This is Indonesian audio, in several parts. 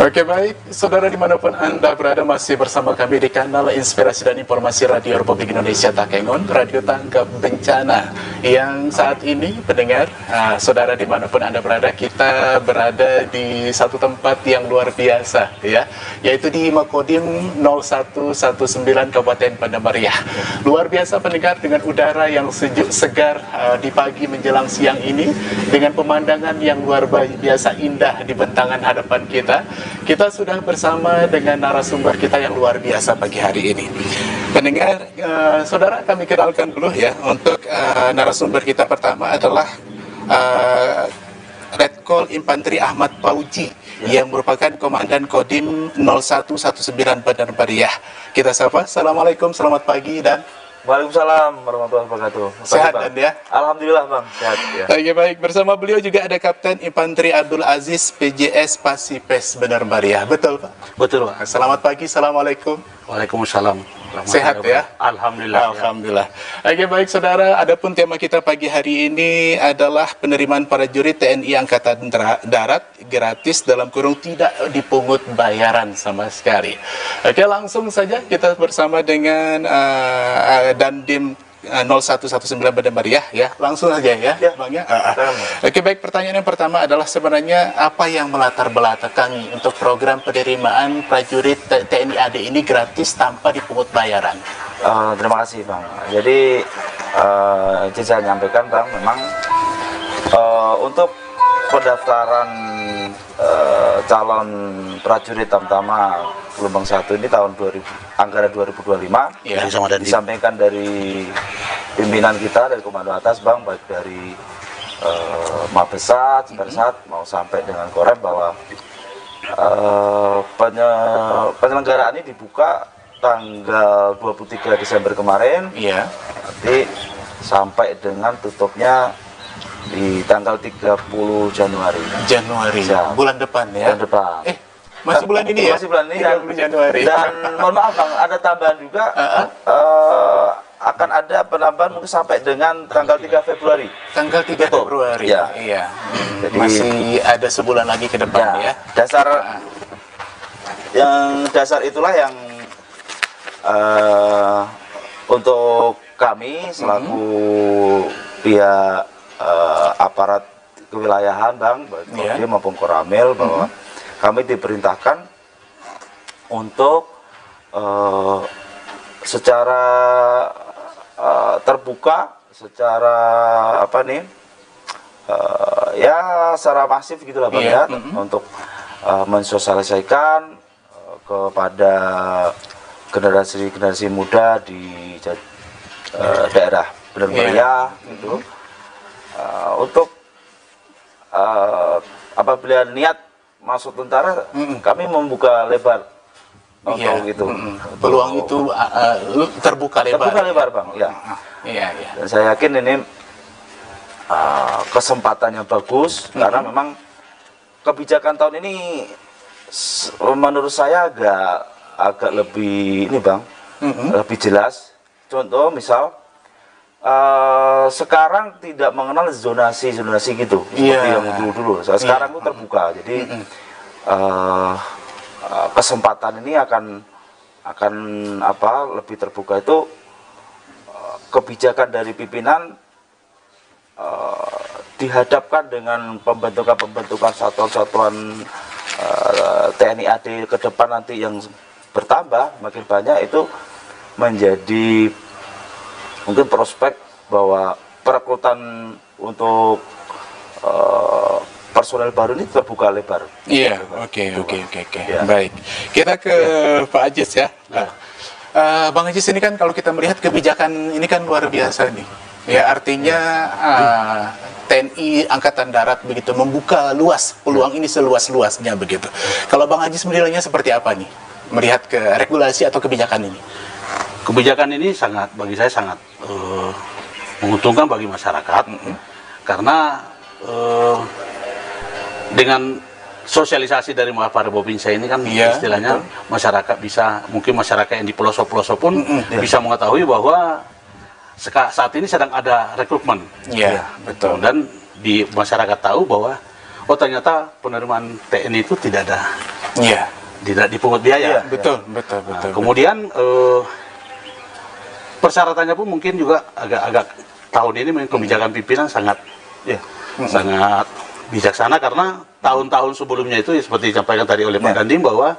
Oke, baik, saudara dimanapun Anda berada, masih bersama kami di kanal Inspirasi dan Informasi Radio Republik Indonesia Takengon, Radio Tanggap Bencana. Yang saat ini pendengar, saudara dimanapun Anda berada, kita berada di satu tempat yang luar biasa, ya, yaitu di Makodim 0119 Kabupaten Banda Mariah. Luar biasa pendengar, dengan udara yang sejuk segar di pagi menjelang siang ini, dengan pemandangan yang luar biasa indah di bentangan hadapan kita. Kita sudah bersama dengan narasumber kita yang luar biasa pagi hari ini. Pendengar, saudara, kami kenalkan dulu ya. Untuk narasumber kita pertama adalah Letkol Infanteri Ahmad Fauji, yang merupakan Komandan Kodim 0119 Banda Mariah. Kita sapa. Assalamualaikum, selamat pagi dan Waalaikumsalam warahmatullahi wabarakatuh. Sehat dan ya? Alhamdulillah bang, sehat ya. Oke, baik, bersama beliau juga ada Kapten Infanteri Abdul Aziz PJS Pasipes Banda Mariah. Betul Pak? Betul Pak. Selamat pagi, Assalamualaikum. Waalaikumsalam. Sehat ya? Alhamdulillah. Alhamdulillah. Oke, baik saudara, adapun tema kita pagi hari ini adalah penerimaan para jurid TNI Angkatan Darat gratis, dalam kurung tidak dipungut bayaran sama sekali. Oke, langsung saja kita bersama dengan Dandim 0119 Banda Mariah ya. Langsung saja ya, Bang ya. Oke, baik, pertanyaan yang pertama adalah sebenarnya apa yang melatar belakangi untuk program penerimaan prajurit TNI AD ini gratis tanpa dipungut bayaran? Terima kasih bang. Jadi izin saya menyampaikan bang, memang untuk pendaftaran calon prajurit Tamtama gelombang 1 ini tahun anggaran 2025 ya, disampaikan dari pimpinan kita dari komando atas bang, baik dari Mabesat, Cipersat mau sampai dengan Korem, bahwa penyelenggaraan ini dibuka tanggal 23 Desember kemarin, ya, nanti sampai dengan tutupnya di tanggal 30 Januari. Ya, bulan depan ya. Bulan depan. Masih bulan ini ya? Masih bulan ini. 30 Januari. Dan mohon maaf bang, ada tambahan juga. Akan ada penambahan mungkin sampai dengan tanggal 3 Februari. Tanggal 3 Februari. Ya. Iya. Jadi, masih ada sebulan lagi ke depan ya. Dasar itulah yang untuk kami selaku pihak aparat kewilayahan bang, baik Kodim maupun Koramil, bahwa kami diperintahkan untuk secara terbuka, secara secara masif gitulah bang ya, untuk mensosialisasikan kepada generasi muda di daerah Banda Mariah gitu. Untuk apabila niat masuk tentara, kami membuka lebar untuk itu. Peluang itu terbuka lebar. Terbuka lebar bang, ya. Iya. Dan saya yakin ini kesempatan yang bagus, karena memang kebijakan tahun ini menurut saya agak lebih ini bang, lebih jelas. Contoh misal, sekarang tidak mengenal zonasi gitu, seperti yang dulu. Sekarang itu terbuka, jadi kesempatan ini akan lebih terbuka. Itu kebijakan dari pimpinan dihadapkan dengan pembentukan satuan-satuan TNI AD ke depan nanti yang bertambah makin banyak, itu menjadi mungkin prospek bahwa perekrutan untuk personel baru ini terbuka lebar. Iya, oke. Ya. Baik, kita ke Pak Aziz ya. Bang Aziz, ini kan kalau kita melihat kebijakan ini kan luar biasa nih. Ya, artinya TNI Angkatan Darat begitu membuka luas peluang ini seluas-luasnya begitu. Kalau Bang Aziz menilainya seperti apa nih, melihat ke regulasi atau kebijakan ini? Kebijakan ini bagi saya sangat menguntungkan bagi masyarakat, karena dengan sosialisasi dari para provinsi ini kan istilahnya masyarakat mungkin masyarakat yang di pelosok-pelosok pun bisa mengetahui bahwa saat ini sedang ada rekrutmen. Iya, betul. Dan di masyarakat tahu bahwa ternyata penerimaan TNI itu tidak ada Iya. Tidak dipungut biaya. Betul. Kemudian persyaratannya pun mungkin juga agak tahun ini mungkin kebijakan pimpinan sangat sangat bijaksana, karena tahun-tahun sebelumnya itu seperti disampaikan tadi oleh Pak Dandim bahwa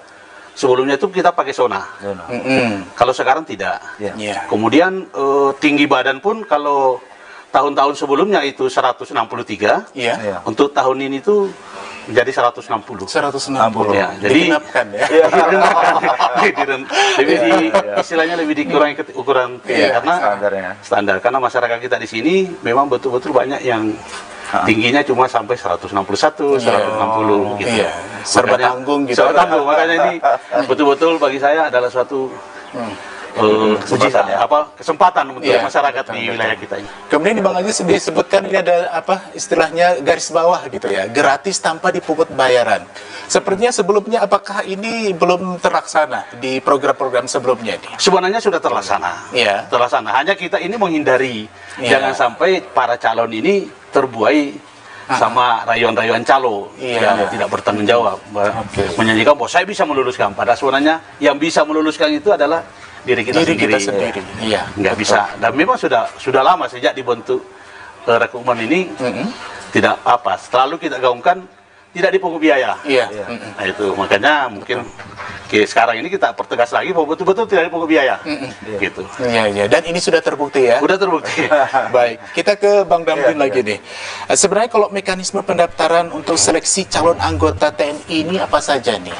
sebelumnya itu kita pakai zona. Kalau sekarang tidak. Kemudian tinggi badan pun kalau tahun-tahun sebelumnya itu 163, untuk tahun ini tuh menjadi 160. 160. Ya, jadi digenapkan ya. Istilahnya lebih dikurangi ukuran karena standar. Karena masyarakat kita di sini memang betul-betul banyak yang tingginya cuma sampai 161, 160 gitu. Iya. Serba tanggung gitu. Serba tanggung. Makanya ini betul-betul bagi saya adalah suatu kesempatan untuk masyarakat di wilayah kita ini. Kemudian di Bang Ajis disebutkan ini ada istilahnya garis bawah gitu ya, gratis tanpa dipungut bayaran. Sepertinya sebelumnya apakah ini belum terlaksana di program-program sebelumnya nih? Sebenarnya sudah terlaksana. Terlaksana. Hanya kita ini menghindari jangan sampai para calon ini terbuai sama rayuan-rayuan calo yang tidak bertanggung jawab, menyanyikan bahwa saya bisa meluluskan. Padahal sebenarnya yang bisa meluluskan itu adalah diri kita sendiri. Nggak bisa. Dan memang sudah lama sejak dibentuk rekrutmen ini tidak selalu kita gaungkan tidak dipungut biaya. Nah itu makanya mungkin sekarang ini kita pertegas lagi bahwa betul-betul tidak dipungut biaya. Gitu. Dan ini sudah terbukti ya. Sudah terbukti. Baik, kita ke Bang Damrin lagi nih. Sebenarnya kalau mekanisme pendaftaran untuk seleksi calon anggota TNI ini apa saja nih?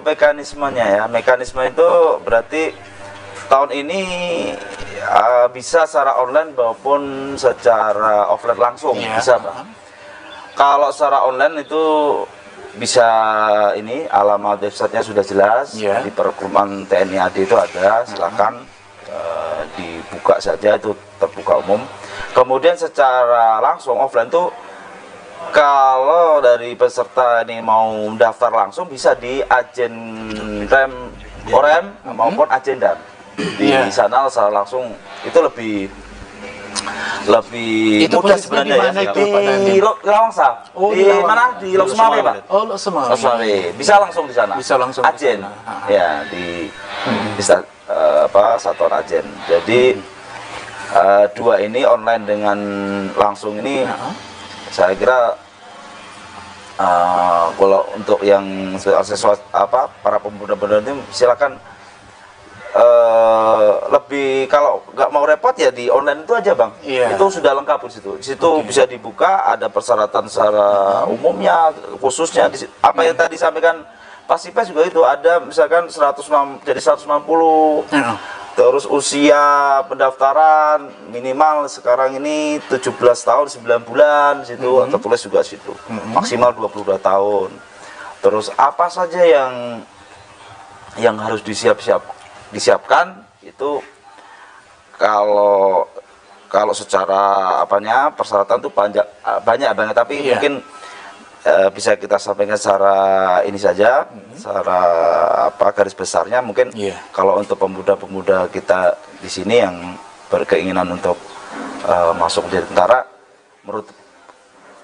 Mekanismenya mekanisme itu berarti tahun ini bisa secara online maupun secara offline langsung bisa, Bang. Kalau secara online itu bisa alamat websitenya sudah jelas di Perekrutmen TNI AD itu ada, silakan dibuka saja, itu terbuka umum. Kemudian secara langsung offline tuh kalau dari peserta ini mau mendaftar langsung bisa di Ajen Rem Orem maupun Ajen Dam. Di sana secara langsung itu lebih itu mudah sebenarnya di Lawangsa. Di mana? Di Lok Semawe, Pak. Oh, Lok Semawe. Bisa langsung di sana. Bisa langsung Ajen. Ya, di Satuan Ajen. Jadi dua ini online dengan langsung ini saya kira kalau untuk yang para pemuda-pemuda itu silakan lebih, kalau nggak mau repot ya di online itu aja, Bang. Itu sudah lengkap di situ. Di situ bisa dibuka, ada persyaratan secara umumnya, khususnya apa yang tadi sampaikan Pak Sipes juga itu ada, misalkan 160 jadi 160. Terus usia pendaftaran minimal sekarang ini 17 tahun 9 bulan situ, tertulis juga situ. Maksimal 22 tahun. Terus apa saja yang harus disiapkan itu, kalau secara persyaratan itu banyak banget, tapi mungkin bisa kita sampaikan secara ini saja, secara garis besarnya mungkin. Kalau untuk pemuda-pemuda kita di sini yang berkeinginan untuk masuk jadi tentara, menurut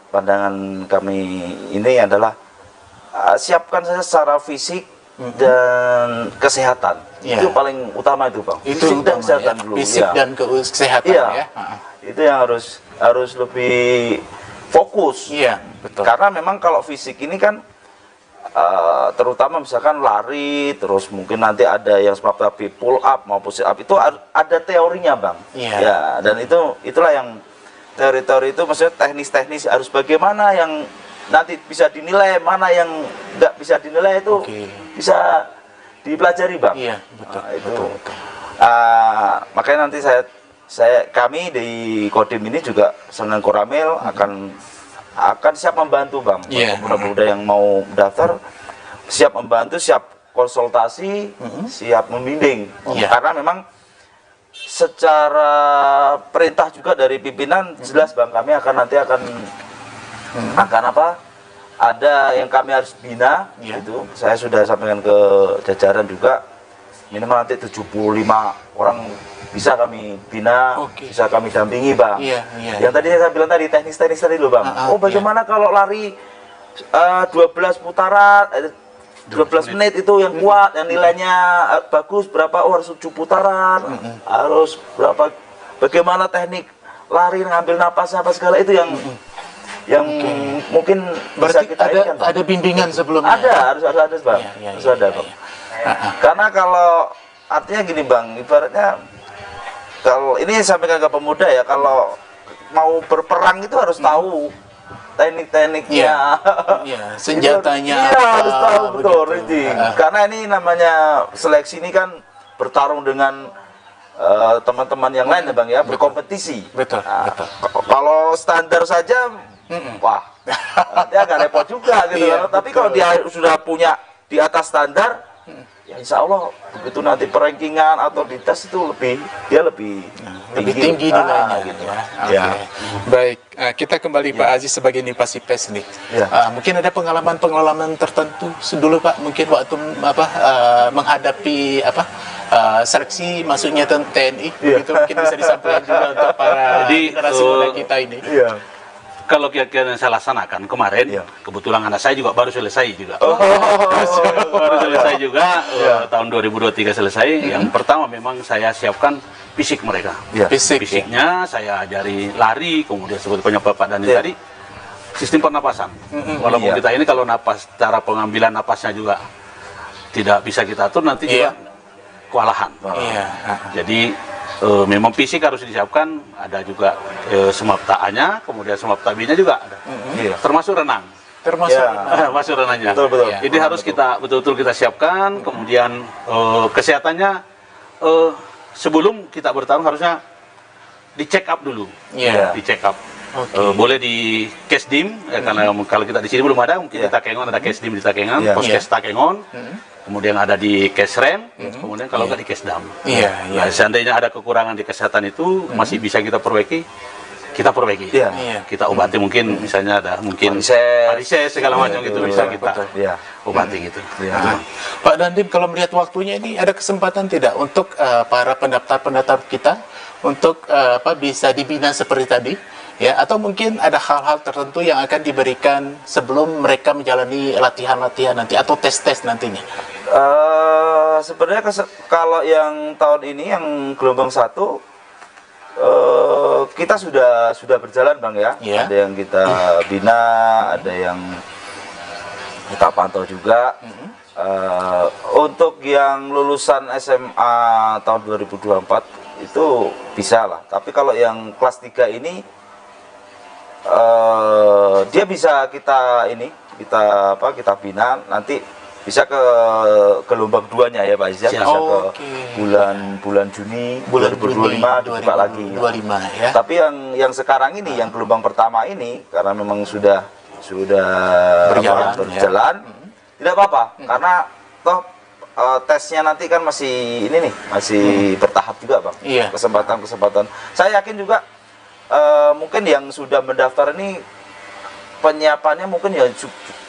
pandangan kami ini adalah siapkan saja secara fisik dan kesehatan. Itu paling utama itu, Bang. Fisik dan kesehatan dulu. Fisik dan kesehatan ya. Itu yang harus lebih fokus. Betul. Karena memang kalau fisik ini kan terutama misalkan lari, terus mungkin nanti ada yang seperti pull up maupun sit up, itu ada teorinya, Bang. Dan itulah yang teori-teori itu, maksudnya teknis-teknis harus bagaimana yang nanti bisa dinilai, mana yang nggak bisa dinilai itu bisa dipelajari, Bang. Betul. Makanya nanti kami di Kodim ini juga dengan Koramil akan siap membantu, Bang. Pemuda-pemuda yang mau daftar siap membantu, siap konsultasi, siap membimbing. Karena memang secara perintah juga dari pimpinan jelas, Bang, kami akan ada yang kami harus bina. Itu saya sudah sampaikan ke jajaran juga, minimal nanti 75 orang bisa kami bina, bisa kami dampingi, Bang. Yang tadi saya bilang tadi, teknis-teknis tadi loh, Bang. Bagaimana kalau lari 12 putaran 12 menit itu yang kuat, yang nilainya bagus berapa, harus 7 putaran, harus berapa, bagaimana teknik lari, ngambil napas apa segala itu yang mungkin bisa Berarti kita ada bimbingan sebelumnya. harus ada Bang. Harus ada Bang. Karena kalau artinya gini Bang, ibaratnya kalau ini sampaikan ke pemuda ya, kalau mau berperang itu harus tahu teknik-tekniknya, senjatanya harus tahu betul begitu. Karena ini namanya seleksi ini kan bertarung dengan teman-teman yang lain ya Bang ya, berkompetisi. Betul. Kalau standar saja, wah, dia agak repot juga gitu. Tapi kalau dia sudah punya di atas standar, ya insya Allah begitu nanti perankingan atau di tes itu dia lebih tinggi nilainya gitu. ya. Baik, kita kembali Pak Aziz sebagai Nipasipes nih. Mungkin ada pengalaman tertentu dulu Pak, mungkin waktu menghadapi seleksi masuknya TNI begitu, mungkin bisa disampaikan juga untuk para generasi muda kita ini. Kalau kegiatan yang saya laksanakan kemarin, kebetulan anak saya juga baru selesai juga. Baru selesai juga, tahun 2023 selesai. Yang pertama memang saya siapkan fisik mereka. Fisiknya saya ajari lari, kemudian seperti Bapak Dani tadi, sistem pernapasan. Walaupun kita ini kalau napas, cara pengambilan napasnya juga tidak bisa kita atur, nanti juga kewalahan. Jadi memang fisik harus disiapkan, ada juga semapta A-nya, kemudian semapta B-nya juga ada. Termasuk renang. Termasuk renangnya. Betul. Jadi harus kita betul-betul kita siapkan, kemudian kesehatannya sebelum kita bertarung harusnya di check up dulu. Di check up. Boleh di Kesdim, karena kalau kita di sini belum ada, mungkin di Takengon ada Kesdim di Takengon, Poskes Takengon. Kemudian ada di Kesrem, kemudian kalau nggak di Kesdam. Nah, seandainya ada kekurangan di kesehatan itu masih bisa kita perbaiki, kita obati, mungkin misalnya ada mungkin varises segala macam gitu bisa kita obati gitu. Pak Dandim, kalau melihat waktunya ini ada kesempatan tidak untuk para pendaftar kita untuk bisa dibina seperti tadi? Ya, atau mungkin ada hal-hal tertentu yang akan diberikan sebelum mereka menjalani latihan-latihan nanti atau tes-tes nantinya. Sebenarnya kalau yang tahun ini yang gelombang 1 kita sudah berjalan Bang ya. Ada yang kita bina, ada yang kita pantau juga. Untuk yang lulusan SMA tahun 2024 itu bisa lah. Tapi kalau yang kelas 3 ini dia bisa kita bina, nanti bisa ke gelombang 2-nya ya Pak Aziz, bisa ke bulan Juni 2025 dibuka lagi. Tapi yang sekarang ini, yang gelombang pertama ini, karena memang sudah berjalan, tidak apa-apa, karena toh tesnya nanti kan masih masih bertahap juga Bang. Kesempatan. Saya yakin juga mungkin yang sudah mendaftar ini penyiapannya mungkin ya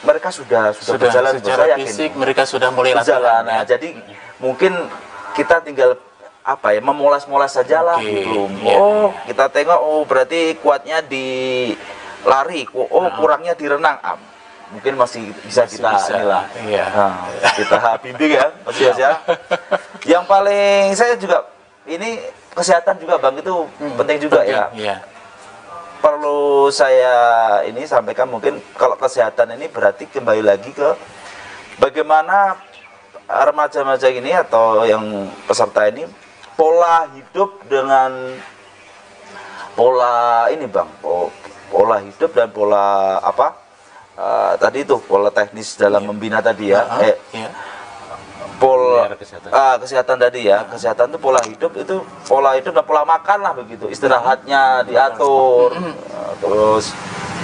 mereka sudah berjalan secara fisik, mereka sudah mulai berjalan. Nah, jadi mungkin kita tinggal memolas-molas saja lah gitu. Kita tengok berarti kuatnya di lari, kurangnya di renang. Mungkin masih bisa kita kita bimbing ya Mas ya. Yang paling saya juga ini kesehatan juga Bang, itu penting juga ya. Perlu saya ini sampaikan, mungkin kalau kesehatan ini berarti kembali lagi ke bagaimana remaja-remaja ini atau yang peserta ini pola hidup dengan pola ini Bang, pola hidup dan pola tadi itu pola teknis dalam membina tadi ya. Pola kesehatan tadi ya, kesehatan itu pola hidup dan pola makan lah begitu, istirahatnya diatur. Terus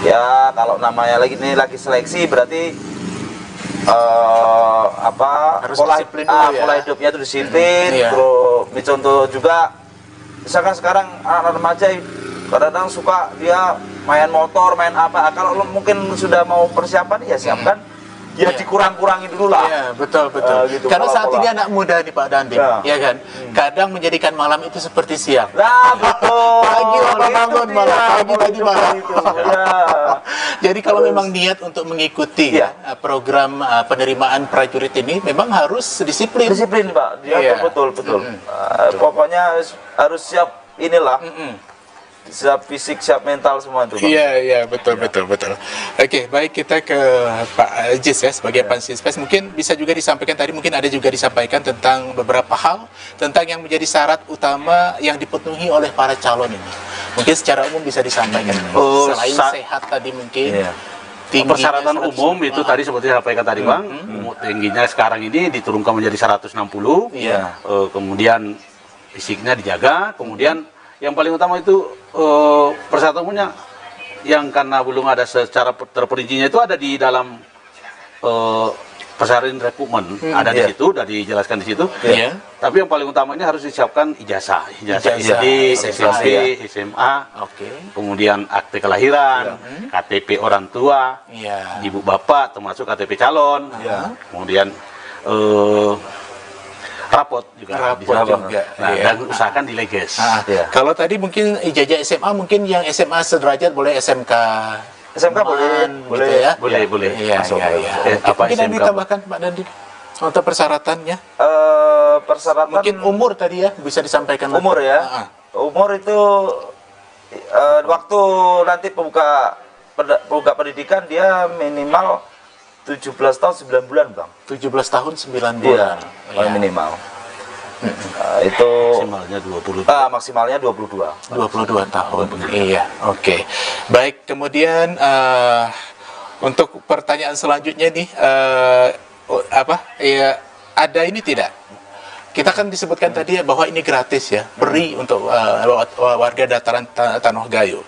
ya kalau namanya lagi seleksi berarti harus disiplin dulu ya. Pola hidupnya itu disiplin. Terus contoh juga misalkan sekarang anak remaja kadang-kadang suka dia main motor, main apa. Kalau mungkin sudah mau persiapan ya siapkan ya dikurang-kurangin dulu lah. Iya, betul. Gitu, Karena saat pola-pola. ini anak muda nih Pak Dandim, ya kan? Kadang menjadikan malam itu seperti siang. Nah, betul. Pagi lama bangun, malam pagi tadi malam. Ya. Jadi kalau memang niat untuk mengikuti program penerimaan prajurit ini, memang harus disiplin. Disiplin, Pak. Iya. Betul. Pokoknya harus siap inilah. Siap fisik, siap mental semua itu, Bang. Iya, betul. Oke, baik, kita ke Pak Jis ya, sebagai Pansispes. Mungkin bisa juga disampaikan tadi, mungkin ada juga disampaikan tentang beberapa hal, tentang yang menjadi syarat utama yang dipenuhi oleh para calon ini. Mungkin secara umum bisa disampaikan. Selain sehat tadi mungkin, persyaratan umum itu tadi seperti saya sampaikan tadi, Bang. Tingginya sekarang ini diturunkan menjadi 160. Kemudian fisiknya dijaga, kemudian yang paling utama itu persyaratan umumnya yang karena belum ada secara terperincinya itu ada di dalam persyaratan rekrutmen, ada di situ, sudah dijelaskan di situ. Tapi yang paling utamanya harus disiapkan ijazah SD, SMP, SMA, kemudian akte kelahiran, KTP orang tua, ibu bapak, termasuk KTP calon, kemudian rapot juga. Nah, dan usahakan dileges. Kalau tadi mungkin ijazah SMA, mungkin yang SMA sederajat boleh SMK. boleh ya. Boleh. Iya. Mungkin yang ditambahkan Pak Dandi untuk persyaratannya. Persyaratan Mungkin umur tadi ya bisa disampaikan. Umur ya. Umur itu waktu nanti pembuka pendidikan dia minimal 17 tahun 9 bulan, Bang. 17 tahun 9 bulan. Minimal. Itu maksimalnya 20. Maksimalnya 22 tahun. Iya, oke. Baik, kemudian untuk pertanyaan selanjutnya nih ada ini tidak? Kita kan disebutkan tadi ya bahwa ini gratis ya, free untuk warga dataran Tanoh Gayo.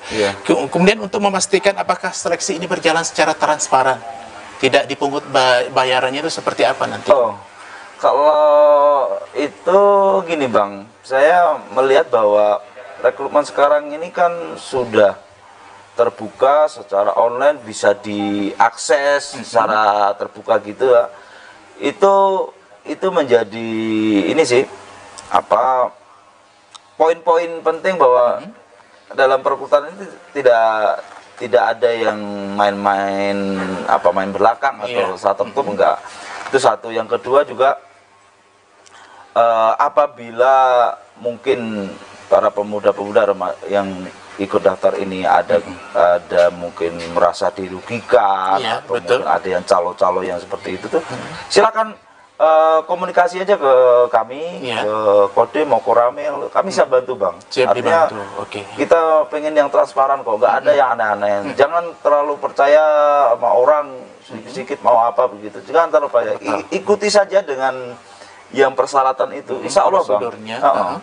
Kemudian untuk memastikan apakah seleksi ini berjalan secara transparan, tidak dipungut bayarannya itu seperti apa nanti? Kalau itu gini, Bang, saya melihat bahwa rekrutmen sekarang ini kan sudah terbuka secara online, bisa diakses secara terbuka gitu ya. Itu menjadi ini sih poin-poin penting bahwa dalam perekrutan ini tidak ada yang main belakang atau satu tertutup, enggak. Itu satu. Yang kedua juga apabila mungkin para pemuda-pemuda yang ikut daftar ini ada mungkin merasa dirugikan atau mungkin ada yang calo-calo yang seperti itu tuh, silakan komunikasi aja ke kami, ke Kodim mau Koramil, kami siap bantu, Bang. Artinya kita pengen yang transparan kok, nggak ada yang aneh-aneh. Jangan terlalu percaya sama orang sedikit mau apa begitu, jangan terlalu percaya. Ikuti saja dengan yang persyaratan itu, insya Allah, Bang.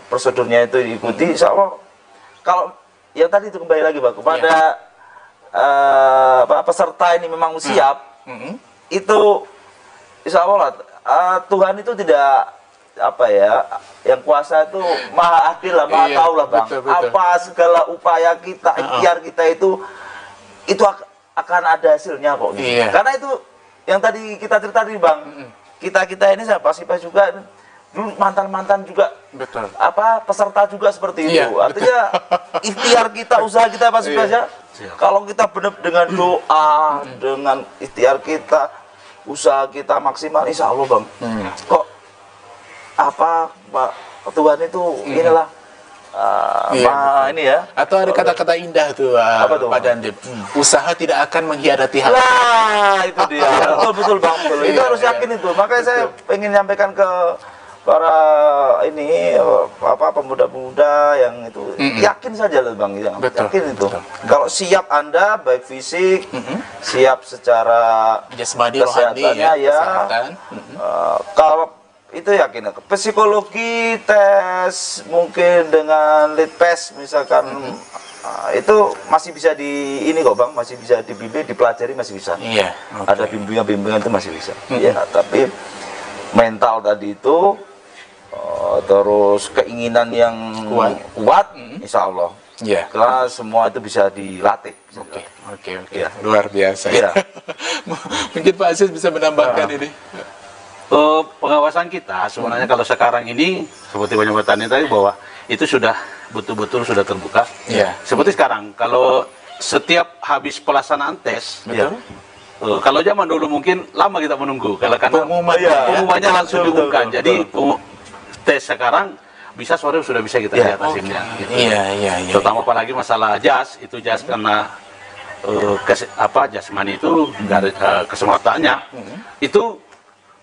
Prosedurnya itu diikuti, insya Allah. Kalau yang tadi itu kembali lagi, Bang, kepada peserta ini memang siap, itu insya Allah Tuhan itu tidak yang kuasa itu maha adil lah, maha tahu lah, Bang. Apa segala upaya kita, ikhtiar kita itu akan ada hasilnya kok. Gitu. Karena itu yang tadi kita cerita nih, Bang. Kita ini saya pasti juga dulu mantan juga peserta juga seperti itu. Artinya ikhtiar kita, usaha kita pasti saja. Kalau kita benar dengan doa, dengan ikhtiar kita, usaha kita maksimal, insya Allah, Bang. Kok Pak Tuhan itu inilah ini ya. Atau ada kata-kata indah tuh, Pak Dandim. Usaha tidak akan mengkhianati hati. Nah, itu dia. Betul, Bang. Itu harus yakin itu. Makanya saya pengen nyampaikan ke para pemuda-pemuda yang itu, yakin saja lah, Bang. Yakin itu. Kalau siap Anda baik fisik, siap secara jasmani, kesehatannya kalau itu yakin. Psikologi, tes mungkin dengan litpes misalkan, itu masih bisa kok, Bang, masih bisa dibimbing, dipelajari, masih bisa. Ada bimbingan itu masih bisa. Tapi mental tadi itu terus keinginan yang kuat, insya Allah. Karena semua itu bisa dilatih. Luar biasa. Mungkin Pak Aziz bisa menambahkan ini. Pengawasan kita sebenarnya kalau sekarang ini seperti banyak bertanya tadi bahwa itu sudah betul-betul sudah terbuka. Iya. Seperti sekarang kalau setiap habis pelaksanaan tes, Betul. kalau zaman dulu mungkin lama kita menunggu karena pengumumannya langsung diumumkan. Jadi tes sekarang bisa sore sudah bisa kita lihat hasilnya. Gitu. Iya. Terutama apalagi masalah jas itu jas karena jasmani itu dari kesempatannya itu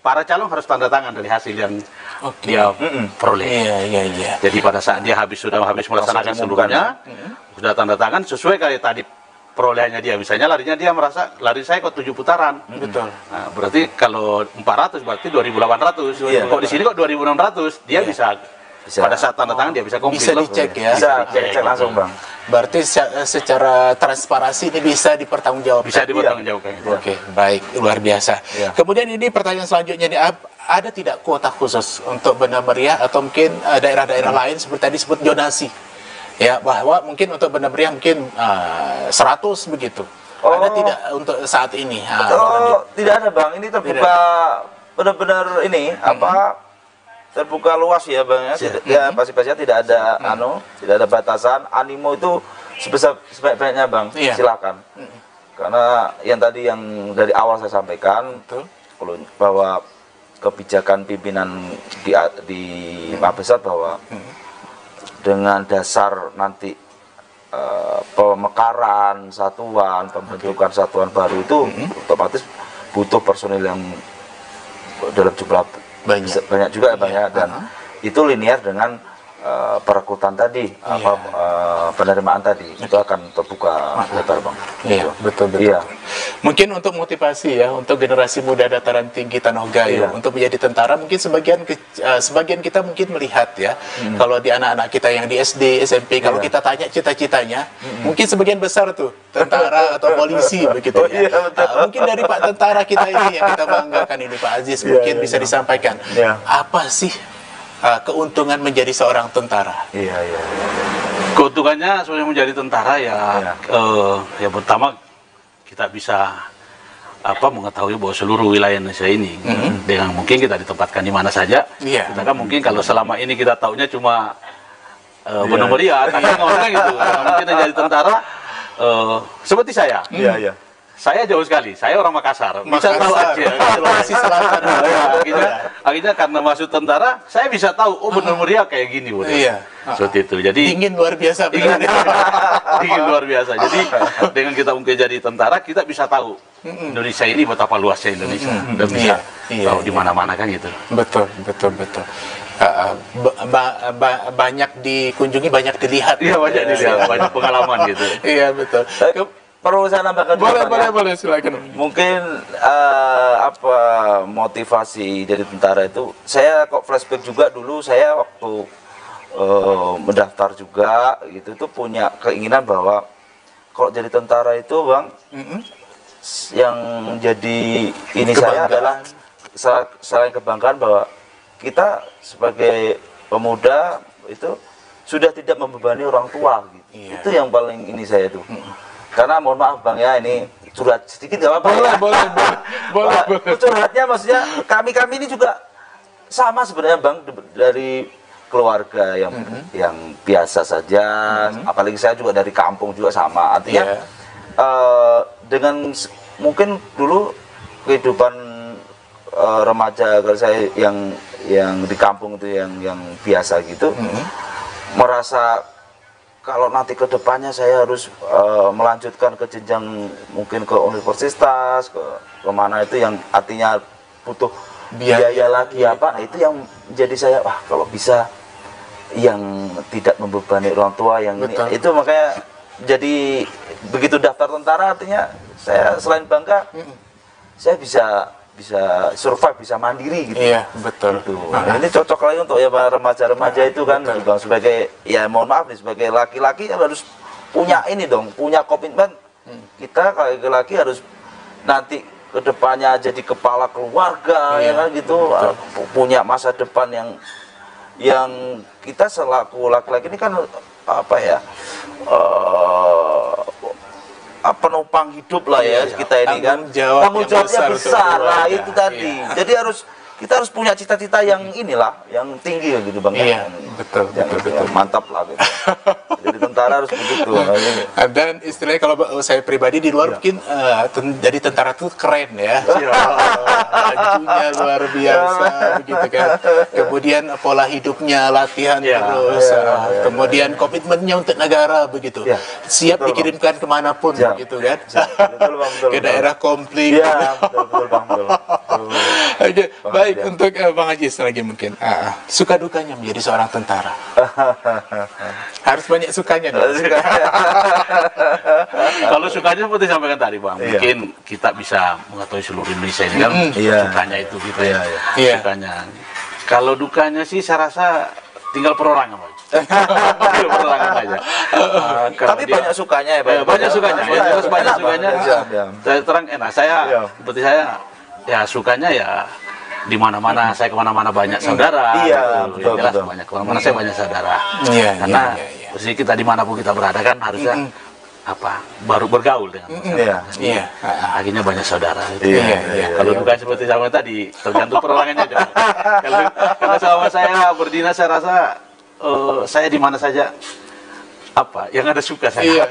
para calon harus tanda tangan dari hasil yang dia peroleh. Iya. Jadi pada saat dia sudah habis melaksanakan sebelumnya, sudah tanda tangan sesuai kayak tadi perolehannya dia. Misalnya larinya dia merasa lari saya kok 7 putaran. Betul. Nah, berarti kalau 400 berarti 2.800. Kok di sini kok 2.600? Dia bisa pada saat tanda tangan dia bisa Bisa dicek ya. Bisa dicek langsung, Bang. Berarti secara transparansi ini bisa dipertanggungjawabkan. Bisa dipertanggungjawabkan. Oke, baik, luar biasa. Iya. Kemudian ini pertanyaan selanjutnya nih, ada tidak kuota khusus untuk Banda Meriah atau mungkin daerah-daerah lain seperti tadi disebut zonasi? Ya, bahwa mungkin untuk Banda Meriah mungkin 100 begitu. Ada tidak untuk saat ini? Tidak ada, Bang. Ini terbuka benar-benar ini terbuka luas ya, Bang ya. Pasti-pastinya tidak ada tidak ada batasan. Animo itu sebaik-baiknya, Bang. Silakan. Karena yang tadi yang dari awal saya sampaikan bahwa kebijakan pimpinan di Mabesat bahwa dengan dasar nanti pemekaran satuan, pembentukan satuan baru itu otomatis butuh personil yang dalam jumlah banyak juga ya, Bang ya, dan itu linear dengan perekrutan tadi, penerimaan tadi itu akan terbuka lebar, Bang. Iya, betul. Iya. Mungkin untuk motivasi ya untuk generasi muda dataran tinggi Tanah Gayo untuk menjadi tentara, mungkin sebagian kita mungkin melihat ya, kalau di anak-anak kita yang di SD, SMP, kalau kita tanya cita-citanya, mungkin sebagian besar tuh tentara atau polisi begitu ya. Mungkin dari Pak tentara kita ini yang kita banggakan ini Pak Aziz, mungkin bisa disampaikan apa sih keuntungan menjadi seorang tentara? Iya. Keuntungannya sebenarnya menjadi tentara yang pertama kita bisa mengetahui bahwa seluruh wilayah Indonesia ini dengan mungkin kita ditempatkan di mana saja. Kita kan mungkin kalau selama ini kita taunya cuma Banda Meriah, orang gitu. Karena mungkin yang jadi tentara seperti saya. Iya. Saya jauh sekali, saya orang Makassar, bisa tahu aja. Sulawesi Selatan. Akhirnya karena masuk tentara, saya bisa tahu, Banda Meriah kayak gini, Iya. Seperti itu. Jadi Dingin luar biasa. Dingin luar biasa. Jadi dengan kita mungkin jadi tentara, kita bisa tahu Indonesia ini betapa luasnya Indonesia, dan bisa tahu di mana-mana kan gitu. Betul. Banyak dikunjungi, banyak dilihat. Iya, banyak dilihat, banyak pengalaman gitu. Iya, betul. Perlu saya nambahkan Boleh, silakan. Mungkin motivasi jadi tentara itu, saya kok flashback juga dulu saya waktu mendaftar juga gitu, itu punya keinginan bahwa kalau jadi tentara itu, Bang, yang jadi ini saya adalah selain kebanggaan bahwa kita sebagai pemuda itu sudah tidak membebani orang tua gitu. Itu yang paling ini saya tuh. Karena mohon maaf, Bang ya, ini curhat sedikit nggak apa-apa. Boleh. Curhatnya maksudnya kami ini juga sama sebenarnya, Bang, dari keluarga yang biasa saja. Apalagi saya juga dari kampung juga sama. Artinya dengan mungkin dulu kehidupan remaja kalau saya yang di kampung itu yang biasa gitu, merasa kalau nanti ke depannya saya harus melanjutkan ke jenjang mungkin ke universitas, ke mana itu yang artinya butuh biaya lagi nah itu yang jadi saya kalau bisa yang tidak membebani orang tua yang ini itu, makanya jadi begitu daftar tentara artinya saya selain bangga saya bisa survive, bisa mandiri gitu. Iya, betul. Gitu. Nah, ini cocok lagi untuk ya remaja-remaja itu kan, Bang, sebagai mohon maaf nih, sebagai laki-laki harus punya ini dong, punya komitmen. Kita kalau laki-laki harus nanti kedepannya jadi kepala keluarga ya kan gitu, punya masa depan yang kita selaku laki-laki ini kan penopang hidup lah ya kita ini kan. Tanggung jawabnya besar lah itu tadi. Jadi kita harus punya cita-cita yang inilah, yang tinggi gitu Bang. Iya, betul. Mantap lah gitu. Jadi tentara harus begitu. Dan istilahnya kalau saya pribadi di luar mungkin jadi tentara tuh keren ya. Bajunya luar biasa begitu kan. Kemudian pola hidupnya, latihan terus. Kemudian komitmennya untuk negara begitu. Siap dikirimkan kemanapun begitu kan. Ke daerah konflik. Iya, betul Bang. Oke, baik untuk Bang Ajis lagi mungkin. Suka dukanya menjadi seorang tentara. Harus banyak sukanya dong. Kalau sukanya seperti sampaikan tadi Bang, mungkin kita bisa mengetahui seluruh Indonesia ini kan sukanya itu gitu ya. Sukanya. Kalau dukanya sih saya rasa tinggal perorangan Bang. Perorangan aja. Tapi banyak sukanya ya Bang. Banyak sukanya. Terus banyak sukanya. Saya terang enak. Saya seperti saya ya sukanya ya di mana-mana saya kemana-mana banyak saudara. Betul. Banyak kemana-mana saya banyak saudara. Karena mesti kita dimanapun kita berada kan harusnya baru bergaul dengan akhirnya banyak saudara. Kalau bukan seperti sama tadi tergantung perorangannya aja. Karena selama saya berdinas saya rasa saya di mana saja yang ada suka saya.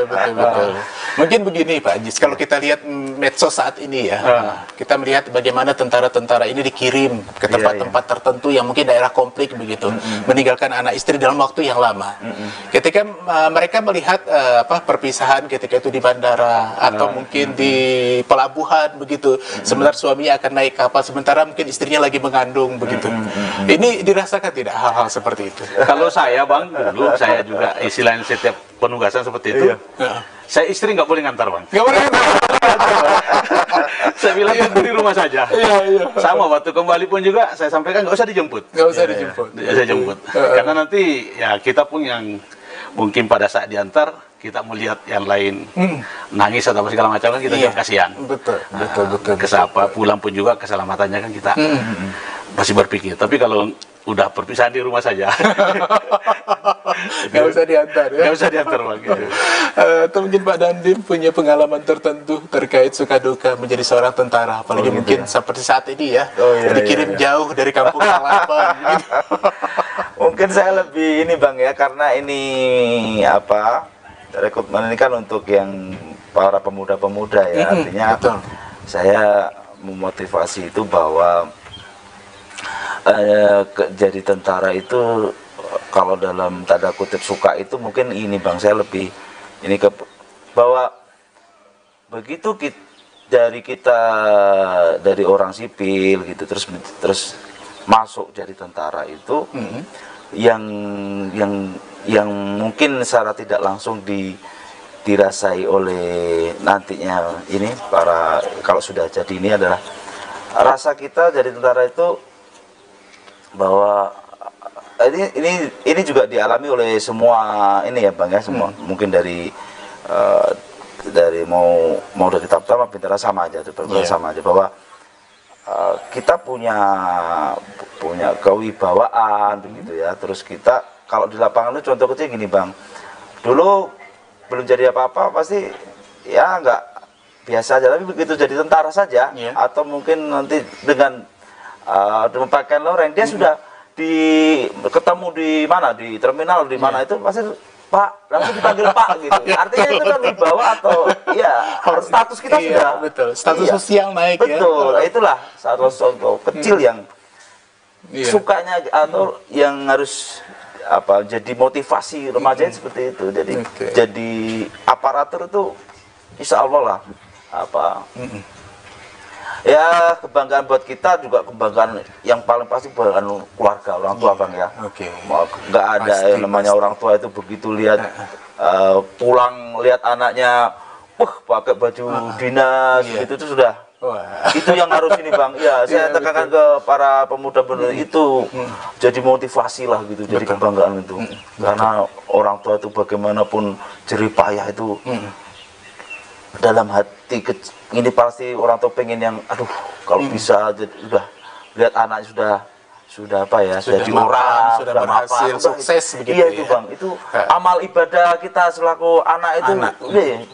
Betul. Mungkin begini Pak Ajis, kalau kita lihat medsos saat ini ya, kita melihat bagaimana tentara-tentara ini dikirim ke tempat-tempat tertentu yang mungkin daerah konflik begitu, meninggalkan anak istri dalam waktu yang lama. Ketika mereka melihat perpisahan ketika itu di bandara atau mungkin di pelabuhan begitu, sementara suaminya akan naik kapal, sementara mungkin istrinya lagi mengandung begitu. Ini dirasakan tidak hal-hal seperti itu? Kalau saya Bang, dulu saya juga istilahnya setiap penugasan seperti itu, saya istri nggak boleh ngantar Bang. Nggak boleh ngantar. Saya bilang tunggu di rumah saja. Sama waktu kembali pun juga saya sampaikan nggak usah dijemput. Nggak usah dijemput. Saya jemput. Karena nanti ya kita pun yang mungkin pada saat diantar kita melihat yang lain nangis atau segala macam kan kita juga kasihan. Betul. Kesapa pulang pun juga keselamatannya kan kita masih berpikir. Tapi kalau udah perpisahan di rumah saja. Nggak usah diantar ya. Nggak usah diantar Bang. Atau mungkin Pak Dandim punya pengalaman tertentu terkait suka duka menjadi seorang tentara, apalagi mungkin seperti saat ini ya, dikirim jauh dari kampung halaman. Gitu. Mungkin saya lebih ini Bang ya, karena ini rekrutmen ini kan untuk yang para pemuda-pemuda ya, artinya saya memotivasi itu bahwa jadi tentara itu kalau dalam tanda kutip suka itu mungkin ini Bang, saya lebih ini bahwa begitu dari orang sipil gitu terus masuk jadi tentara itu yang mungkin secara tidak langsung dirasai oleh nantinya ini kalau sudah jadi ini adalah rasa kita jadi tentara itu bahwa ini juga dialami oleh semua ini ya Bang ya, semua mungkin dari mau dari tahap pertama bintara sama aja bahwa kita punya kewibawaan begitu ya. Terus kita kalau di lapangan itu contoh kecil gini Bang, dulu belum jadi apa-apa pasti ya nggak biasa aja, tapi begitu jadi tentara saja atau mungkin nanti dengan memakai loreng dia sudah ketemu di mana, di terminal di mana itu pasti Pak, langsung dipanggil Pak gitu. Artinya itu kan wibawa atau status kita sudah status sosial naik ya. Betul, itulah satu contoh kecil yang sukanya atau yang harus jadi motivasi remaja seperti itu. Jadi jadi aparatur itu insya Allah lah ya kebanggaan buat kita, juga kebanggaan yang paling pasti kebanggaan keluarga, orang tua Bang ya. Nggak ada yang namanya orang tua itu begitu lihat pulang lihat anaknya pakai baju dinas gitu itu sudah itu yang harus ini Bang ya. Saya tekankan ke para pemuda-pemuda itu jadi motivasi lah gitu, jadi kebanggaan itu karena orang tua itu bagaimanapun jerih payah itu dalam hati ini pasti orang tua pengen yang kalau bisa udah lihat anak sudah apa ya, sudah jadi mapan, orang, sudah berhasil, mapan, sukses begitu iya ya. itu Bang, itu amal ibadah kita selaku anak itu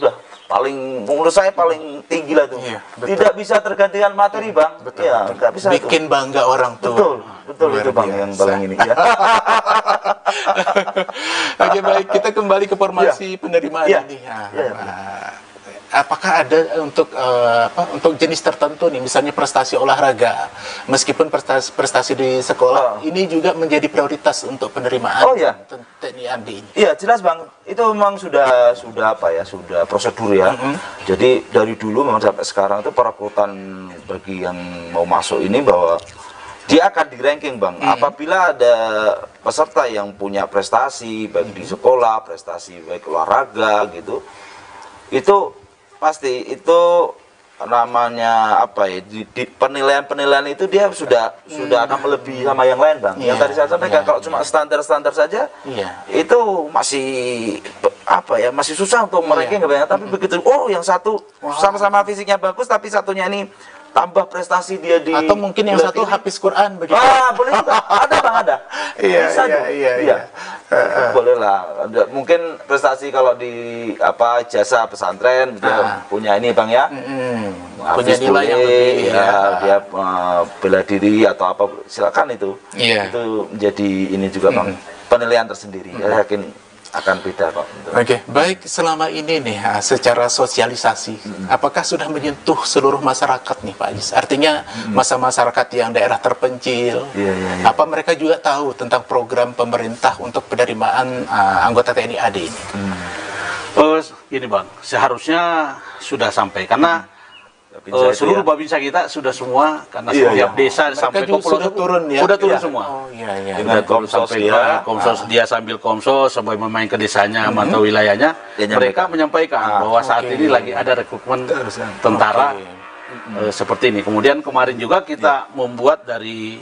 udah paling, menurut saya paling tinggi lah tuh. Iya, tidak bisa tergantikan materi Bang. Betul, Ya, nggak bisa bikin itu. bangga orang tua. Betul itu Bang yang paling ini ya. Oke, baik, kita kembali ke formasi penerimaan Iya. ini. Apakah ada untuk jenis tertentu nih, misalnya prestasi olahraga, meskipun prestasi di sekolah ini juga menjadi prioritas untuk penerimaan TNI AD ini? Iya jelas Bang, itu memang sudah apa ya, sudah prosedur ya. Jadi dari dulu memang sampai sekarang itu perekrutan bagi yang mau masuk ini bahwa dia akan di ranking Bang. Apabila ada peserta yang punya prestasi baik di sekolah, prestasi baik olahraga gitu, itu pasti itu namanya apa ya, di penilaian itu dia sudah akan melebihi sama yang lain Bang. Yang tadi saya sampaikan kalau cuma standar saja itu masih apa ya, masih susah untuk mereka tapi begitu yang satu sama-sama fisiknya bagus tapi satunya ini tambah prestasi dia di, atau mungkin yang satu habis Quran begitu. Boleh juga. Ada Bang, ada. Iya. Boleh lah. Mungkin prestasi kalau di jasa pesantren dia punya ini Bang ya. Punya nilai yang lebih dia bela diri atau apa, silakan itu. Itu menjadi ini juga Bang. Penilaian tersendiri. Saya yakin akan beda kok. Oke, baik, selama ini nih secara sosialisasi, apakah sudah menyentuh seluruh masyarakat nih Pak Ajis? Artinya masyarakat yang daerah terpencil, apa mereka juga tahu tentang program pemerintah untuk penerimaan anggota TNI AD ini? Ini Bang, seharusnya sudah sampai karena seluruh Babinsa kita sudah semua, karena setiap desa sampai ke pulau sudah turun ya. Sudah turun semua. Dengan komsos sampai komsos, dia sambil komsos sampai main ke desanya, mantau wilayahnya. Mereka menyampaikan bahwa saat ini lagi ada rekrutmen tentara seperti ini. Kemudian kemarin juga kita membuat di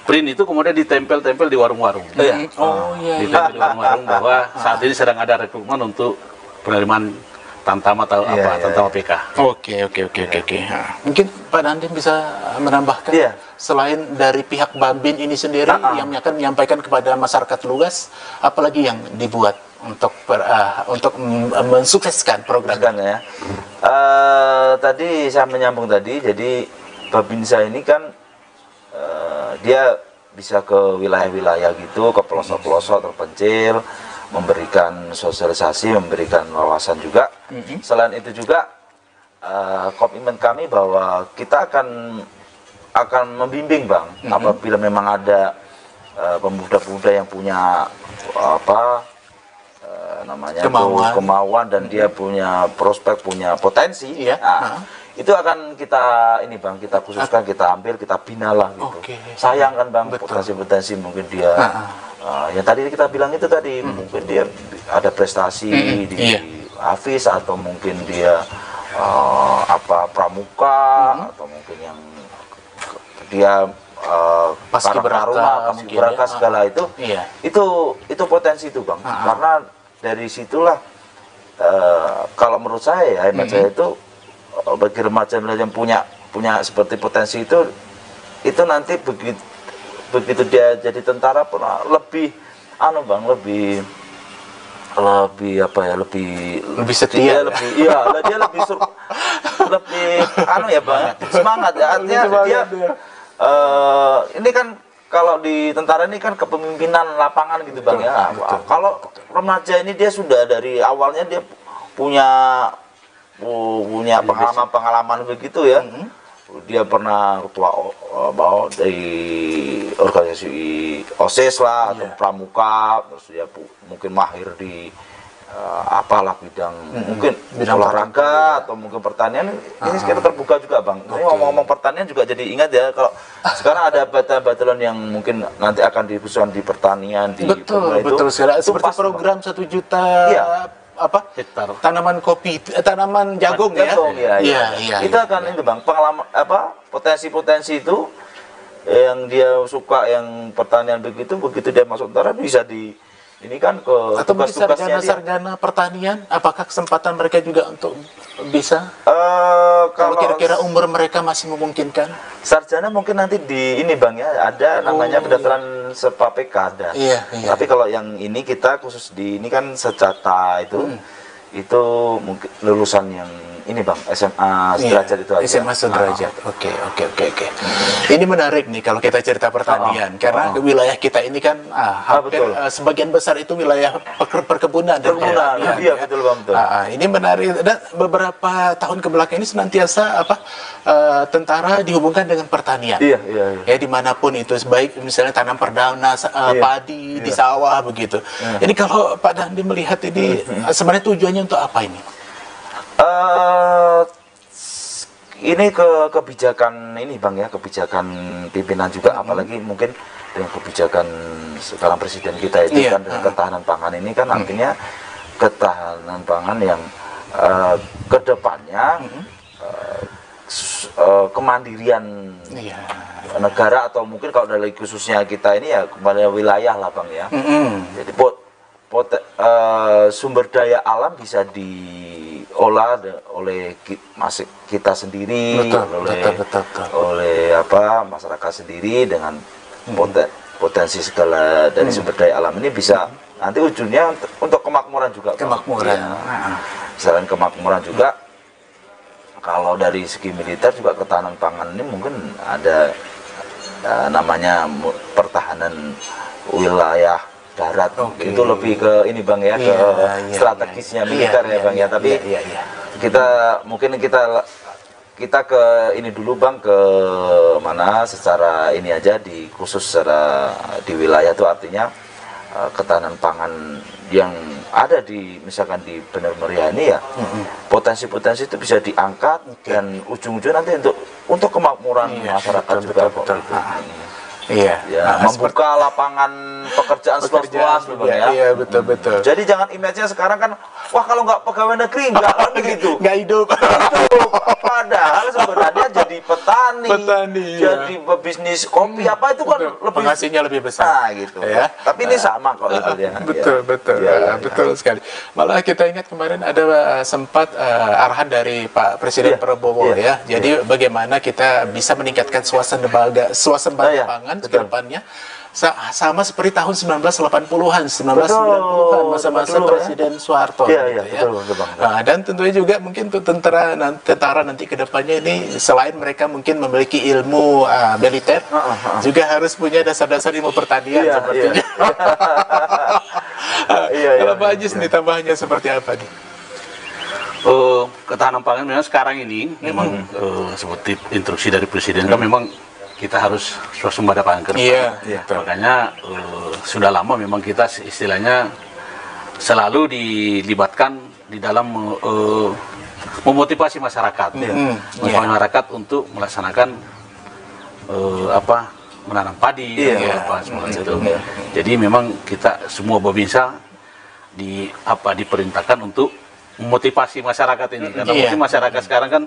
print itu, kemudian ditempel-tempel di warung-warung. Ditempel di warung-warung bahwa saat ini sedang ada rekrutmen untuk penerimaan Tantam atau Tantam PK. Oke. Mungkin Pak Dandim bisa menambahkan selain dari pihak Babin ini sendiri yang akan menyampaikan kepada masyarakat luas, apalagi yang dibuat untuk mensukseskan program ya. Tadi saya menyambung tadi, jadi Babinsa ini kan dia bisa ke wilayah-wilayah gitu, ke pelosok-pelosok terpencil, memberikan sosialisasi, memberikan wawasan juga. Selain itu juga komitmen kami bahwa kita akan membimbing Bang, apabila memang ada pemuda-pemuda yang punya kemauan dan dia punya prospek, punya potensi, itu akan kita ini Bang, kita khususkan, kita ambil, kita bina lah gitu. Sayang kan Bang, potensi-potensi mungkin dia yang tadi kita bilang itu tadi, mungkin dia ada prestasi di Hafiz, atau mungkin dia pramuka, atau mungkin yang dia paskibraka segala itu potensi itu Bang. Karena dari situlah kalau menurut saya ya, hemat saya itu bagi remaja yang punya seperti potensi itu nanti begitu dia jadi tentara pun lebih setia, dia lebih semangat ya. Artinya dia ini kan kalau di tentara ini kan kepemimpinan lapangan gitu Bang ya. Kalau remaja ini dia sudah dari awalnya dia punya pengalaman begitu ya. Dia pernah ketua dari organisasi OSIS lah, atau pramuka, terus dia mungkin mahir di bidang mungkin olahraga atau mungkin pertanian. Ini sekarang terbuka juga Bang. Ini ngomong-ngomong pertanian juga jadi ingat ya, kalau sekarang ada batalan yang mungkin nanti akan dikhususkan di pertanian, betul sekali. Seperti program 1 juta hektar tanaman kopi, tanaman jagung ya. Itu akan itu Bang, pengalaman potensi-potensi itu yang dia suka, yang pertanian begitu dia masuk tentara bisa ini kan ke atau mungkin tugas-tugasnya dia. sarjana pertanian, apakah kesempatan mereka juga untuk bisa? Kalau Kalau kira-kira umur mereka masih memungkinkan? sarjana mungkin nanti di ini Bang ya, ada namanya pendaftaran SEPA-PK ada. Iya, iya. Tapi kalau yang ini kita khusus di ini kan secata itu mungkin lulusan yang ini Bang, SMA sederajat itu aja. SMA sederajat. Oke. Ini menarik nih kalau kita cerita pertanian, karena wilayah kita ini kan hampir sebagian besar itu wilayah perkebunan dan pertanian. Iya, betul Bang, betul. Ini menarik, dan beberapa tahun kebelakang ini senantiasa tentara dihubungkan dengan pertanian. Iya. Ya dimanapun itu, baik misalnya tanam perdana, padi di sawah begitu. Jadi kalau Pak Dandi melihat ini sebenarnya tujuannya untuk apa ini? Ini kebijakan ini Bang ya, kebijakan pimpinan juga, apalagi mungkin dengan kebijakan sekarang presiden kita itu kan dengan ketahanan pangan ini kan artinya ketahanan pangan yang kedepannya kemandirian negara, atau mungkin kalau dari khususnya kita ini ya kepada wilayah lah Bang ya. Jadi sumber daya alam bisa diolah oleh kita sendiri, oleh masyarakat sendiri dengan potensi segala dari sumber daya alam ini bisa nanti ujungnya untuk kemakmuran juga. Selain kemakmuran juga, kalau dari segi militer juga ketahanan pangan ini mungkin ada namanya pertahanan wilayah darat, itu lebih ke ini Bang ya, ke strategisnya militer ya Bang ya. Tapi kita mungkin kita ke ini dulu Bang, ke mana secara ini aja di khusus secara di wilayah itu artinya ketahanan pangan yang ada di misalkan di Bener Meriah ini ya, potensi-potensi itu bisa diangkat dan ujung-ujungnya nanti untuk kemakmuran masyarakat juga. Membuka lapangan pekerjaan seluas-luas ya. Iya, betul. Jadi jangan image-nya sekarang kan, wah kalau nggak pegawai negeri nggak kan begitu. Nggak hidup. Padahal sebenarnya jadi petani, jadi bisnis kopi apa itu kan lebih penghasilnya lebih besar. Gitu. Ya. Tapi ini sama kok itu ya. Betul sekali. Malah kita ingat kemarin ada sempat arahan dari Pak Presiden Prabowo ya. Jadi bagaimana kita bisa meningkatkan suasembada pangan ke depannya sama seperti tahun 1980-an, 1990-an, masa-masa Presiden Soeharto. Dan tentunya juga mungkin untuk tentara nanti ke depannya ini, selain mereka mungkin memiliki ilmu militer, juga harus punya dasar-dasar ilmu pertanian sepertinya. Kalau Pak Ajis nih tambahannya seperti apa nih? Ketahanan pangan memang sekarang ini memang seperti instruksi dari Presiden kan memang kita harus swasembada pangan ke depan. Makanya sudah lama memang kita istilahnya selalu dilibatkan di dalam memotivasi masyarakat, masyarakat untuk melaksanakan menanam padi, seperti itu. Jadi memang kita semua babinsa diperintahkan untuk memotivasi masyarakat ini, karena mungkin masyarakat sekarang kan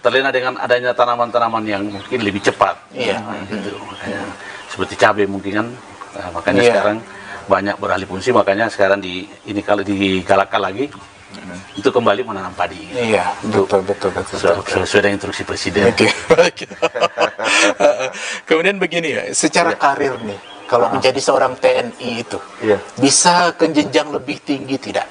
terlena dengan adanya tanaman-tanaman yang mungkin lebih cepat, gitu. Makanya, seperti cabai mungkin kan, makanya sekarang banyak beralih fungsi, makanya sekarang kalau digalakkan lagi untuk kembali menanam padi. Betul. Sesuai dengan instruksi Presiden. Kemudian begini ya, secara karir nih, kalau menjadi seorang TNI itu bisa ke jenjang lebih tinggi tidak?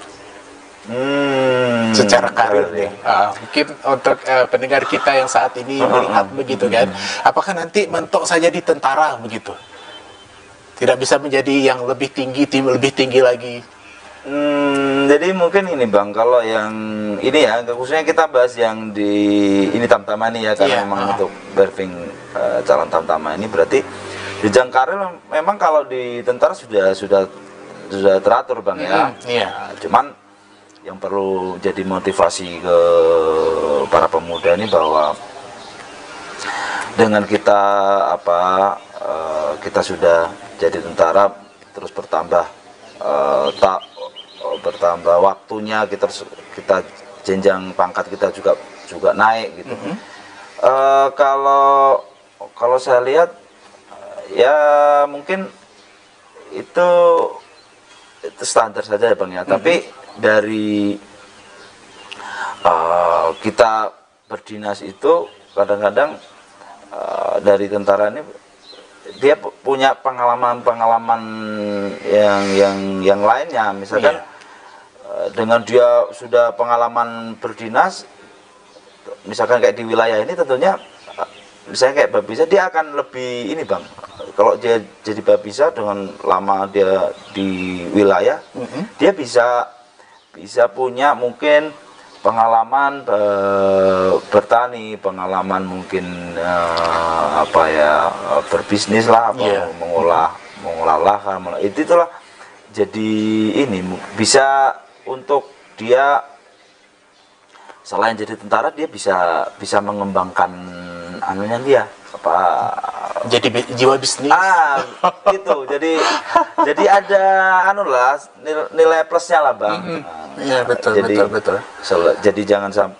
Secara karir nih, mungkin untuk pendengar kita yang saat ini melihat begitu kan, apakah nanti mentok saja di tentara begitu, tidak bisa menjadi yang lebih tinggi lagi? Jadi mungkin ini Bang, kalau yang ini ya, khususnya kita bahas yang di ini Tamtama ini ya, karena memang untuk briefing calon Tamtama ini berarti jenjang karir memang kalau di tentara sudah teratur Bang ya. Cuman yang perlu jadi motivasi ke para pemuda ini bahwa dengan kita kita sudah jadi tentara, terus bertambah waktunya, kita jenjang pangkat kita juga naik gitu. Kalau saya lihat ya mungkin itu itu standar saja ya Bang ya. Tapi dari kita berdinas itu kadang-kadang dari tentara ini dia punya pengalaman-pengalaman yang lainnya, misalkan dengan dia sudah pengalaman berdinas, misalkan kayak di wilayah ini tentunya, misalnya kayak Babinsa dia akan lebih ini Bang, kalau dia jadi Babinsa dengan lama dia di wilayah, dia bisa punya mungkin pengalaman bertani, pengalaman mungkin berbisnis lah, mengolah lahan, itulah jadi ini bisa untuk dia selain jadi tentara dia bisa mengembangkan anunya dia jadi jiwa bisnis gitu, jadi ada nilai plusnya lah Bang. Iya betul. Jadi jangan sampai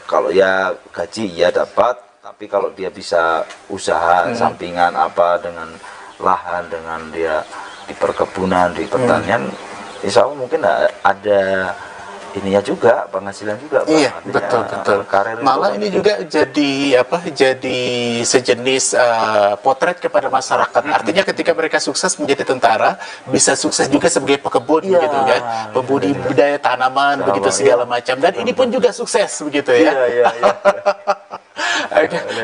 kalau ya gaji ya dapat, tapi kalau dia bisa usaha sampingan dengan lahan, dengan dia di perkebunan, di pertanian, insya Allah mungkin ada ininya juga, penghasilan juga Bang. Iya, betul. Malah ini juga jadi sejenis potret kepada masyarakat. Artinya ketika mereka sukses menjadi tentara, bisa sukses juga sebagai pekebun begitu kan, pembudidaya tanaman begitu segala macam, dan ini pun juga sukses begitu ya.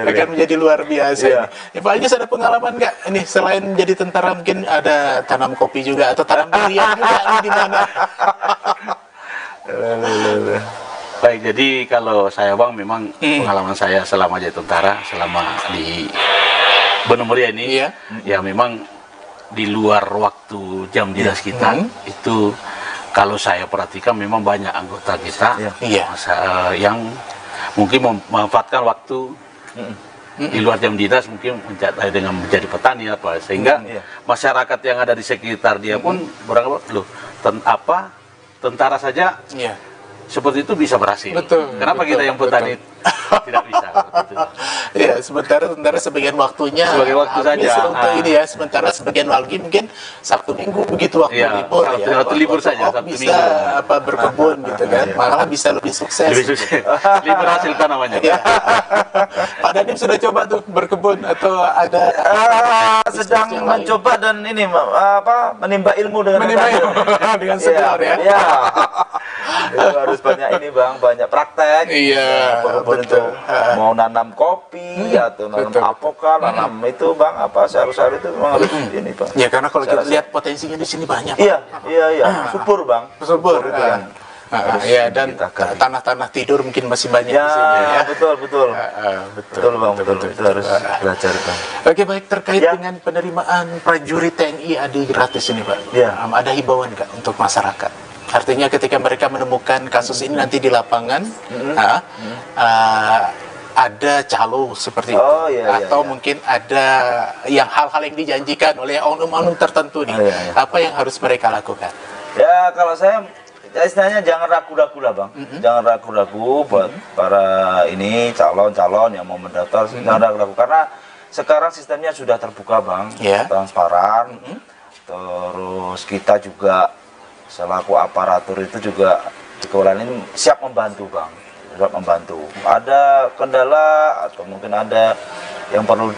Akan menjadi luar biasa ini. Ya, Pak Ajis ada pengalaman nggak? Ini selain jadi tentara mungkin ada tanam kopi juga atau tanam durian juga nih di mana? Baik, jadi kalau saya Bang, memang pengalaman saya selama jadi tentara, selama di Benua Muria ini, ya memang di luar waktu jam dinas kita, itu kalau saya perhatikan memang banyak anggota kita yang mungkin memanfaatkan waktu di luar jam dinas, mungkin dengan menjadi petani apa, sehingga masyarakat yang ada di sekitar dia pun beranggapan, loh, tentara saja seperti itu bisa berhasil. Betul. Kenapa kita yang petani tidak bisa? Ya, sementara tentara sebagian waktunya sebagai waktu saja. Untuk ini ya, sementara sebagian lagi mungkin Sabtu Minggu begitu waktu libur ya. Waktu libur saja, Sabtu bisa Minggu. berkebun gitu kan. Malah bisa lebih sukses. Libur hasil namanya. Pak Dadim sudah coba tuh berkebun atau ada sedang mencoba dan ini menimba ilmu dengan segar ya. Iya. Harus banyak ini Bang, banyak praktek. Berkebun itu mau nanam kopi atau nanam apokat, nanam itu Bang, sayur-sayur itu memang harus ini Bang. Ya karena kalau kita lihat potensinya di sini banyak. Iya. Subur Bang. Subur itu kan. Ya, dan tanah-tanah tidur mungkin masih banyak di sini ya. Betul Bang, betul. Itu harus belajar Bang. Oke, baik, terkait dengan penerimaan prajurit TNI AD gratis ini Pak, ada himbauan nggak untuk masyarakat? Artinya ketika mereka menemukan kasus ini nanti di lapangan, ada calo seperti itu, atau mungkin ada hal-hal yang dijanjikan oleh oknum-oknum tertentu nih, apa yang harus mereka lakukan? Ya kalau saya istilahnya jangan ragu-ragu lah Bang, jangan ragu-ragu buat para ini calon-calon yang mau mendaftar, jangan ragu-ragu karena sekarang sistemnya sudah terbuka Bang, transparan, terus kita juga selaku aparatur itu juga di Kewalahan ini siap membantu Bang, siap membantu. Ada kendala atau mungkin ada yang perlu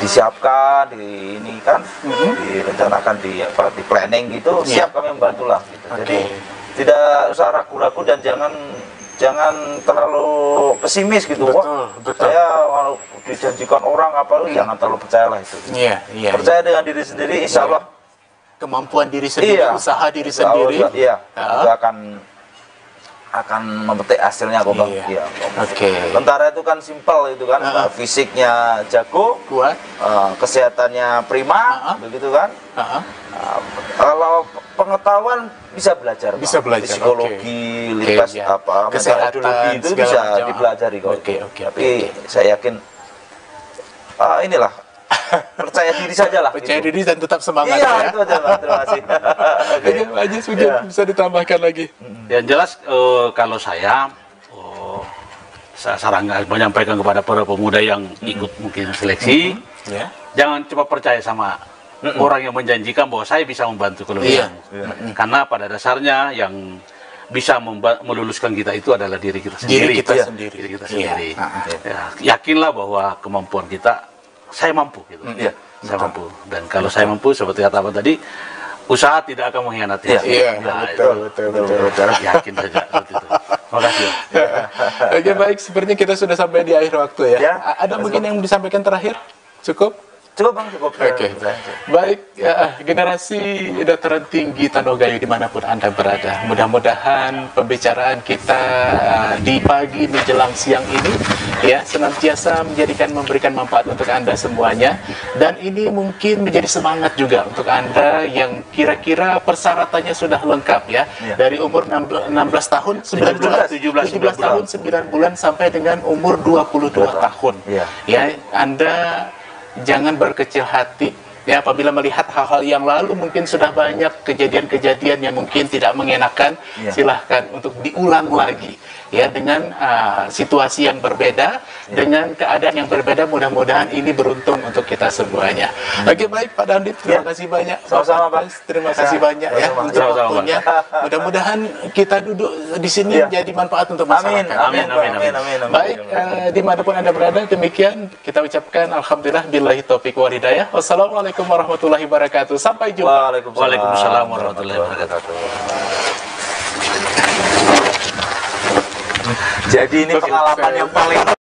disiapkan, direncanakan, di planning gitu, siap kami membantu lah. Gitu. Jadi tidak usah ragu-ragu dan jangan terlalu pesimis gitu. Betul. Saya kalau dijanjikan orang jangan terlalu percayalah itu. Percaya dengan diri sendiri, insya Allah. Kemampuan diri sendiri, usaha diri sendiri, itu akan memetik hasilnya kok Bang. Tentara itu kan simpel itu kan, fisiknya jago, kuat, kesehatannya prima, begitu kan. Kalau pengetahuan bisa belajar, psikologi, kesehatan itu bisa dipelajari kok. Tapi saya yakin inilah. Percaya diri saja lah. Percaya diri dan tetap semangat ya. Itu aja Bang, terima kasih. Aja sudah bisa ditambahkan lagi. Yang jelas kalau saya sarankan menyampaikan kepada para pemuda yang ikut mungkin seleksi, jangan cepat percaya sama orang yang menjanjikan bahwa saya bisa membantu kelebihan. Karena pada dasarnya yang bisa meluluskan kita itu adalah diri kita sendiri. Diri kita sendiri. Ya, yakinlah bahwa kemampuan kita, saya mampu gitu. Saya mampu. Dan kalau saya mampu seperti kata Abang tadi, usaha tidak akan mengkhianati. Betul. Yakin saja seperti itu. Terima kasih. Oke, baik, sepertinya kita sudah sampai di akhir waktu ya. Ada mungkin yang disampaikan terakhir? Cukup? Cukup Bang, cukup. Oke. Baik, generasi dataran tinggi Tanogayu dimanapun Anda berada, mudah-mudahan pembicaraan kita di pagi menjelang siang ini ya senantiasa memberikan manfaat untuk Anda semuanya, dan ini mungkin menjadi semangat juga untuk Anda yang kira-kira persyaratannya sudah lengkap ya, dari umur 16 tahun 9 bulan, 17 tahun 9 bulan sampai dengan umur 22 tahun. Ya, Anda jangan berkecil hati ya apabila melihat hal-hal yang lalu, mungkin sudah banyak kejadian-kejadian yang mungkin tidak mengenakan. Silahkan untuk diulang lagi ya, dengan situasi yang berbeda, dengan keadaan yang berbeda. Mudah-mudahan ini beruntung untuk kita semuanya. Oke, baik Pak Dandit, terima kasih banyak. Sama-sama Pak. Terima kasih banyak ya untuk waktunya. Mudah-mudahan kita duduk di sini menjadi manfaat untuk masyarakat. Amin. Baik, dimanapun Anda berada, demikian kita ucapkan alhamdulillah billahi taufiq wal hidayah. Wassalamualaikum warahmatullahi wabarakatuh. Sampai jumpa. Waalaikumsalam warahmatullahi wabarakatuh. Jadi ini pengalaman yang paling